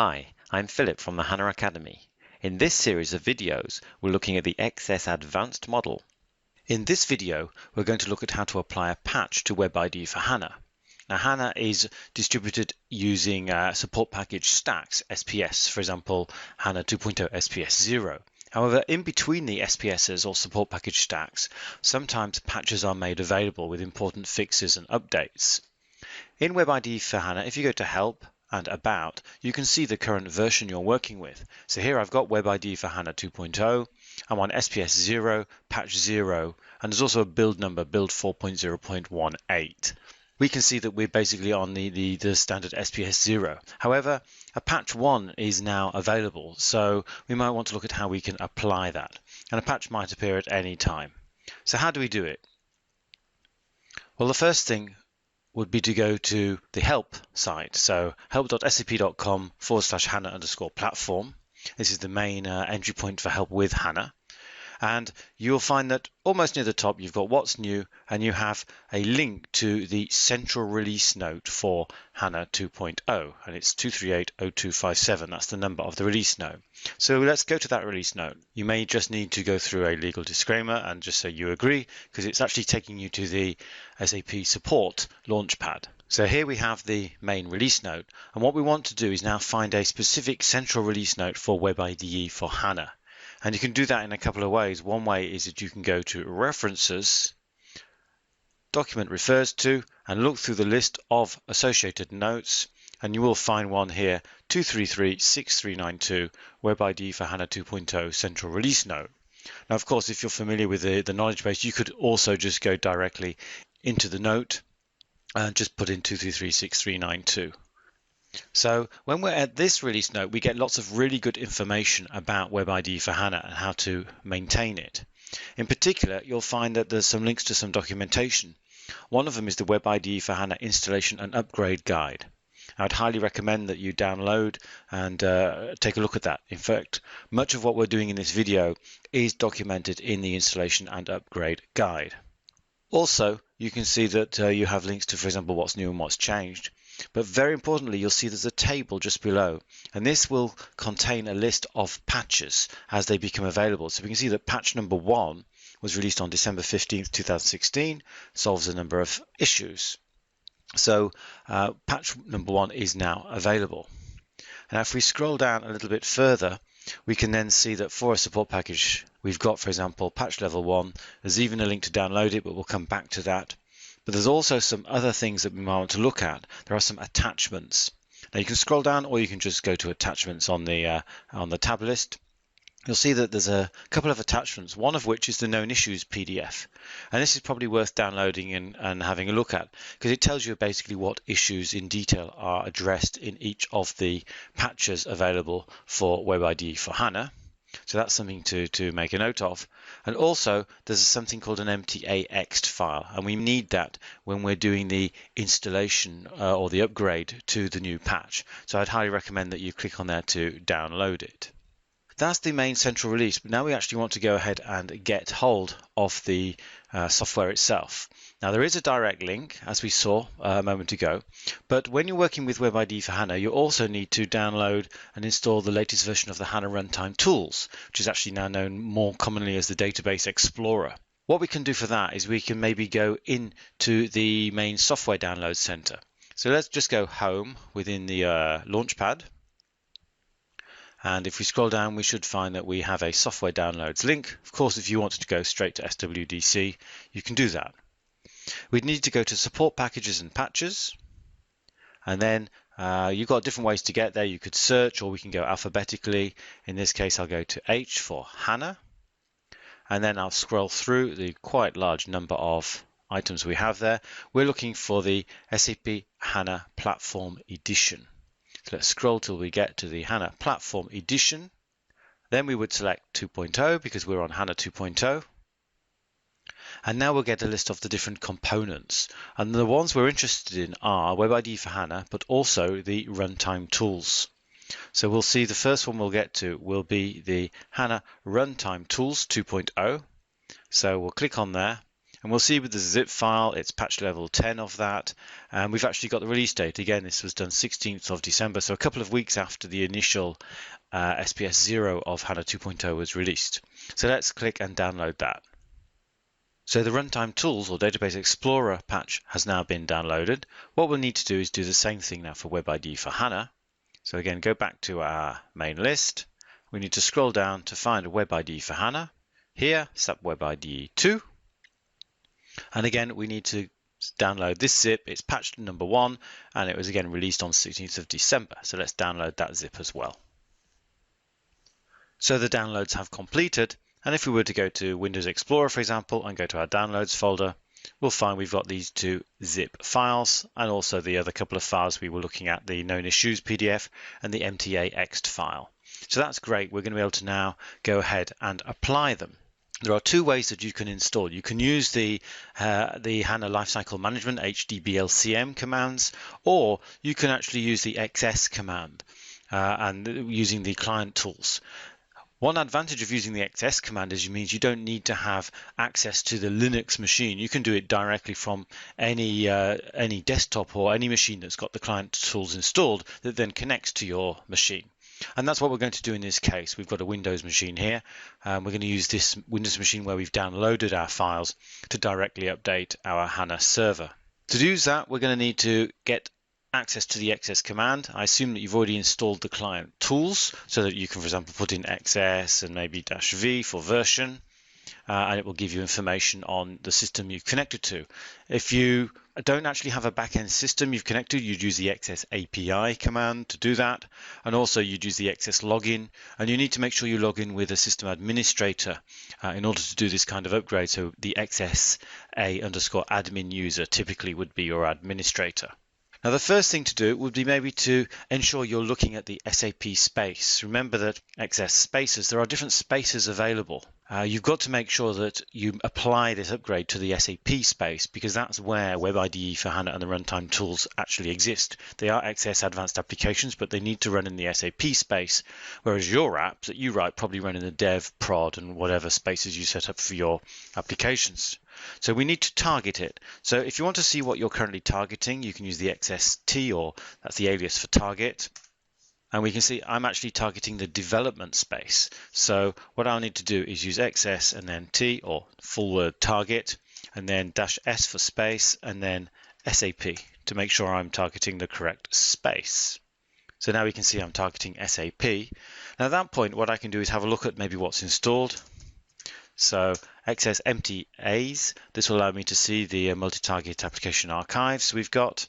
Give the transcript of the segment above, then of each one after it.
Hi, I'm Philip from the HANA Academy. In this series of videos, we're looking at the XS Advanced model. In this video, we're going to look at how to apply a patch to Web IDE for HANA. Now, HANA is distributed using support package stacks, SPS, for example, HANA 2.0 SPS 0. However, in between the SPSs or support package stacks, sometimes patches are made available with important fixes and updates. In Web IDE for HANA, if you go to Help and About, you can see the current version you're working with. So here I've got Web IDE for HANA 2.0, I'm on SPS 0, patch 0, and there's also a build number, build 4.0.18. We can see that we're basically on the standard SPS 0. However, a patch 1 is now available, so we might want to look at how we can apply that. And a patch might appear at any time. So how do we do it? Well, the first thing would be to go to the help site. So help.sap.com/HANA_platform. This is the main entry point for help with HANA. And you'll find that almost near the top, you've got what's new, and you have a link to the central release note for HANA 2.0, and it's 2380257. That's the number of the release note. So let's go to that release note. You may just need to go through a legal disclaimer and just say you agree, because it's actually taking you to the SAP support launchpad. So here we have the main release note, and what we want to do is now find a specific central release note for Web IDE for HANA. And you can do that in a couple of ways. One way is that you can go to References, Document Refers to, and look through the list of associated notes, and you will find one here, 2336392, Web IDE for HANA 2.0 Central Release Note. Now, of course, if you're familiar with the knowledge base, you could also just go directly into the note and just put in 2336392. So when we're at this release note, we get lots of really good information about Web IDE for HANA and how to maintain it. In particular, you'll find that there's some links to some documentation. One of them is the Web IDE for HANA installation and upgrade guide. I'd highly recommend that you download and take a look at that. In fact, much of what we're doing in this video is documented in the installation and upgrade guide. Also, you can see that you have links to, for example, what's new and what's changed. But very importantly, you'll see there's a table just below, and this will contain a list of patches as they become available. So we can see that patch number 1 was released on December 15th, 2016, solves a number of issues. So patch number 1 is now available. Now if we scroll down a little bit further, we can then see that for a support package, we've got, for example, patch level 1. There's even a link to download it, but we'll come back to that. But there's also some other things that we might want to look at. There are some attachments. Now you can scroll down, or you can just go to attachments on the tab list. You'll see that there's a couple of attachments, one of which is the known issues PDF. And this is probably worth downloading and having a look at, because it tells you basically what issues in detail are addressed in each of the patches available for Web IDE for HANA. So that's something to make a note of. And also there's something called an MTA-ext file, and we need that when we're doing the installation or the upgrade to the new patch. So I'd highly recommend that you click on there to download it. That's the main central release, but now we actually want to go ahead and get hold of the software itself. Now there is a direct link, as we saw a moment ago, but when you're working with Web IDE for HANA, you also need to download and install the latest version of the HANA Runtime Tools, which is actually now known more commonly as the Database Explorer. What we can do for that is we can maybe go into the main software download center. So let's just go home within the Launchpad. And if we scroll down, we should find that we have a software downloads link. Of course, if you wanted to go straight to SWDC, you can do that. We'd need to go to support packages and patches. And then you've got different ways to get there. You could search, or we can go alphabetically. In this case, I'll go to H for HANA. And then I'll scroll through the quite large number of items we have there. We're looking for the SAP HANA Platform Edition. So let's scroll till we get to the HANA Platform Edition. Then we would select 2.0 because we're on HANA 2.0. And now we'll get a list of the different components. And the ones we're interested in are Web IDE for HANA, but also the runtime tools. So we'll see the first one we'll get to will be the HANA Runtime Tools 2.0. So we'll click on there. And we'll see with the zip file, it's patch level 10 of that. And we've actually got the release date. Again, this was done 16th of December, so a couple of weeks after the initial SPS 0 of HANA 2.0 was released. So let's click and download that. So the Runtime Tools or Database Explorer patch has now been downloaded. What we'll need to do is do the same thing now for Web IDE for HANA. So again, go back to our main list. We need to scroll down to find a Web IDE for HANA. Here, SAP Web IDE 2. And again, we need to download this zip. It's patch number 1, and it was again released on 16th of December. So let's download that zip as well. So the downloads have completed. And if we were to go to Windows Explorer, for example, and go to our downloads folder, we'll find we've got these two zip files and also the other couple of files we were looking at, the known issues PDF and the MTA-ext file. So that's great. We're going to be able to now go ahead and apply them. There are two ways that you can install. You can use the HANA Lifecycle Management HDBLCM commands, or you can actually use the XS command and using the client tools. One advantage of using the XS command is it means you don't need to have access to the Linux machine. You can do it directly from any desktop or any machine that's got the client tools installed that then connects to your machine. And that's what we're going to do in this case. We've got a Windows machine here. We're going to use this Windows machine where we've downloaded our files to directly update our HANA server. To do that, we're going to need to get access to the XS command. I assume that you've already installed the client tools so that you can, for example, put in XS and maybe -V for version, and it will give you information on the system you've connected to. If you don't actually have a back-end system you've connected, you'd use the XS API command to do that, and also you'd use the XS login, and you need to make sure you log in with a system administrator in order to do this kind of upgrade. So the XSA_admin user typically would be your administrator. Now, the first thing to do would be maybe to ensure you're looking at the SAP space. Remember that XS spaces, there are different spaces available. You've got to make sure that you apply this upgrade to the SAP space, because that's where Web IDE for HANA and the runtime tools actually exist. They are XS advanced applications, but they need to run in the SAP space, whereas your apps that you write probably run in the dev, prod, and whatever spaces you set up for your applications. So we need to target it. So if you want to see what you're currently targeting, you can use the XST, or that's the alias for target. And we can see I'm actually targeting the development space. So what I'll need to do is use XS and then T, or full word target, and then -S for space, and then SAP to make sure I'm targeting the correct space. So now we can see I'm targeting SAP. Now at that point, what I can do is have a look at maybe what's installed. So XS MTAs, this will allow me to see the multi-target application archives we've got.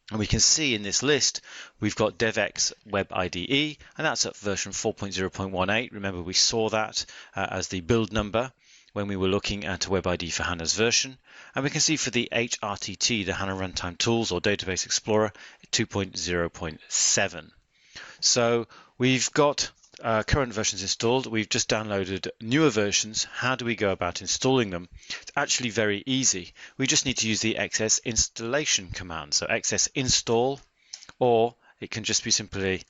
And we can see in this list, we've got DevX Web IDE, and that's at version 4.0.18. Remember, we saw that as the build number when we were looking at Web IDE for HANA's version. And we can see for the HRTT, the HANA Runtime Tools or Database Explorer, 2.0.7. So we've got current versions installed. We've just downloaded newer versions. How do we go about installing them? It's actually very easy. We just need to use the XS installation command. So XS install, or it can just be simply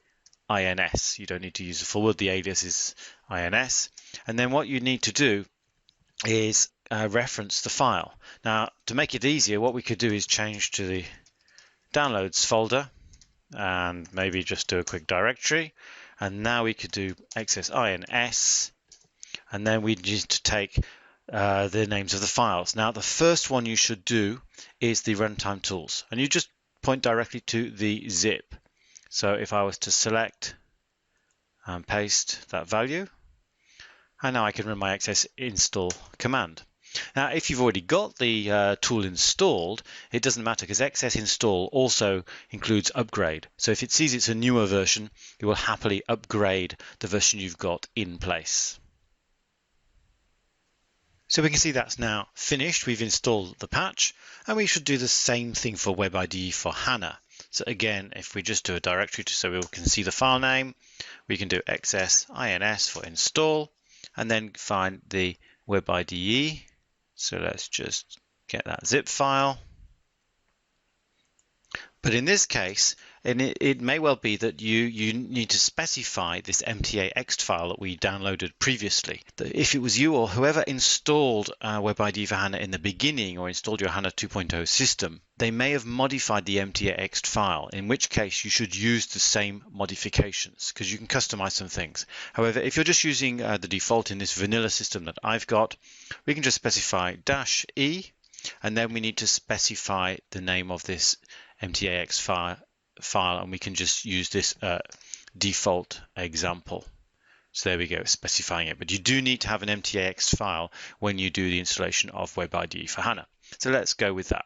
INS. You don't need to use the full word. The alias is INS. And then what you need to do is reference the file. Now, to make it easier, what we could do is change to the downloads folder and maybe just do a quick directory. And now we could do XS-INS, and then we need to take the names of the files. Now, the first one you should do is the runtime tools, and you just point directly to the zip. So if I was to select and paste that value, and now I can run my XS install command. Now, if you've already got the tool installed, it doesn't matter, because XS install also includes upgrade. So if it sees it's a newer version, it will happily upgrade the version you've got in place. So we can see that's now finished. We've installed the patch, and we should do the same thing for Web IDE for HANA. So again, if we just do a directory so we can see the file name, we can do XS-INS for install, and then find the Web IDE. So let's just get that zip file. But in this case, And it may well be that you need to specify this MTA-ext file that we downloaded previously. If it was you or whoever installed Web IDE for HANA in the beginning or installed your HANA 2.0 system, they may have modified the MTA-ext file, in which case you should use the same modifications because you can customize some things. However, if you're just using the default in this vanilla system that I've got, we can just specify -e, and then we need to specify the name of this MTA-ext file, and we can just use this default example. So there we go, specifying it. But you do need to have an MTA-ext file when you do the installation of Web IDE for HANA. So let's go with that.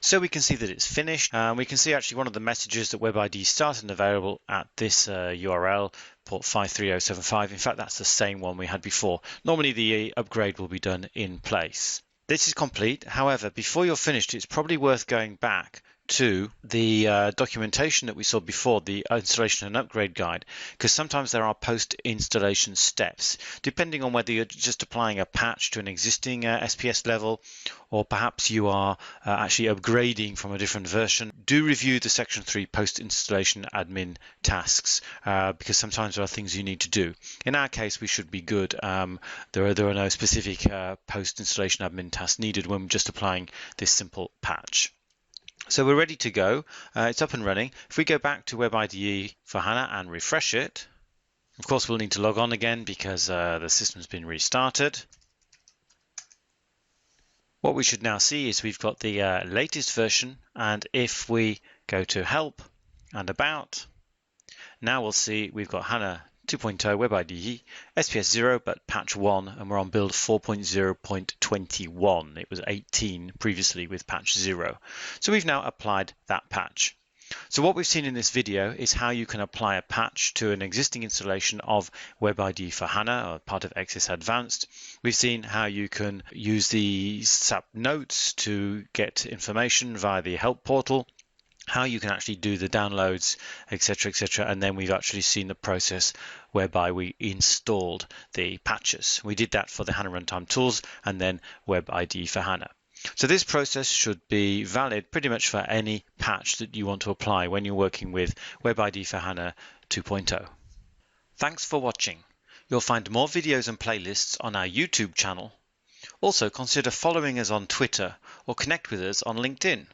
So we can see that it's finished. We can see actually one of the messages that Web IDE started and available at this URL, port 53075. In fact, that's the same one we had before. Normally the upgrade will be done in place. This is complete. However, before you're finished, it's probably worth going back to the documentation that we saw before, the installation and upgrade guide, because sometimes there are post-installation steps, depending on whether you're just applying a patch to an existing SPS level, or perhaps you are actually upgrading from a different version. Do review the Section 3 post-installation admin tasks, because sometimes there are things you need to do. In our case, we should be good. There are no specific post-installation admin tasks needed when we're just applying this simple patch. So we're ready to go. It's up and running. If we go back to Web IDE for HANA and refresh it, of course we'll need to log on again because the system's been restarted. What we should now see is we've got the latest version, and if we go to Help and About, now we'll see we've got HANA 2.0 Web IDE, SPS 0, but patch 1, and we're on build 4.0.21. It was 18 previously with patch 0. So we've now applied that patch. So what we've seen in this video is how you can apply a patch to an existing installation of Web IDE for HANA, or part of XS Advanced. We've seen how you can use the SAP notes to get information via the help portal, how you can actually do the downloads, etc., etc. And then we've actually seen the process whereby we installed the patches. We did that for the HANA Runtime Tools and then Web IDE for HANA. So this process should be valid pretty much for any patch that you want to apply when you're working with Web IDE for HANA 2.0. Thanks for watching. You'll find more videos and playlists on our YouTube channel. Also, consider following us on Twitter or connect with us on LinkedIn.